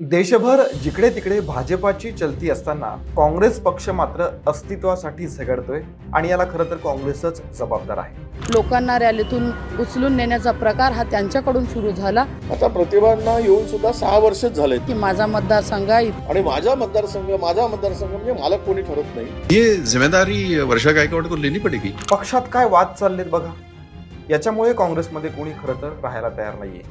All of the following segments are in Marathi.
देशभर जिकडे तिकडे भाजपाची चलती असताना काँग्रेस पक्ष मात्र अस्तित्वासाठी झगडतोय आणि याला खरं तर काँग्रेसच जबाबदार आहे। लोकांना रॅलीतून उचलून नेण्याचा प्रकार हा त्यांच्याकडून सुरू झाला। आता प्रतिभांना येऊन सुद्धा 6 वर्षच झाले की माझा मतदारसंघ आणि माझा मतदारसंघ म्हणजे मला कोणी ठरत नाही। ये जिम्मेदारी वर्षा गायकवाड को लेनी पडेगी। पक्षात काय वाद चाललेत बघा, याच्यामुळे काँग्रेसमध्ये कोणी खरं तर राहायला तयार नाहीये,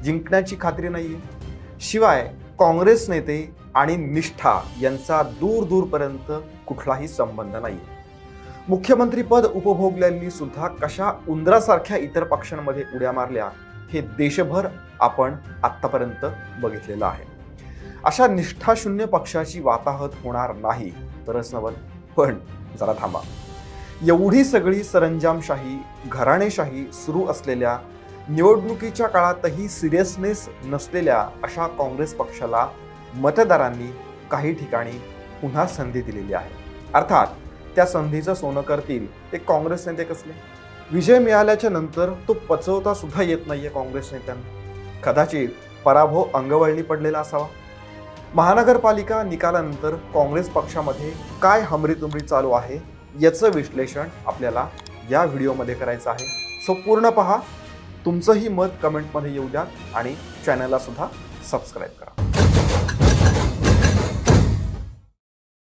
जिंकण्याची खात्री नाहीये। शिवाय काँग्रेस नेते आणि निष्ठा यांचा दूर दूरपर्यंत कुठलाही संबंध नाही। मुख्यमंत्री पद उपभोगल्यांनी सुद्धा कशा उंदरासारख्या इतर पक्षांमध्ये उड्या मारल्या हे देशभर आपण आतापर्यंत बघितलेलं आहे। अशा निष्ठाशून्य पक्षाची वाताहत होणार नाही तरच नवल, पण जरा थांबा। एवढी सगळी सरंजामशाही घराणेशाही सुरू असलेल्या निवडणुकीच्या काळातही सिरियसनेस नसलेल्या अशा काँग्रेस पक्षाला मतदारांनी काही ठिकाणी पुन्हा संधी दिलेली आहे। अर्थात त्या संधीचं सोनं करतील ते काँग्रेस नेते कसले। विजय मिळाल्याच्या नंतर तो पचवता सुद्धा येत नाहीये काँग्रेस नेत्यांना। कदाचित पराभव अंगवळणी पडलेला असावा। महानगरपालिका निकालानंतर काँग्रेस पक्षामध्ये काय हमरीतुमरी चालू आहे याचं विश्लेषण आपल्याला या व्हिडिओमध्ये करायचं आहे। सो पूर्ण पहा, तुमचंही मत कमेंटमध्ये येऊ द्या आणि चॅनलला सुद्धा सबस्क्राईब करा।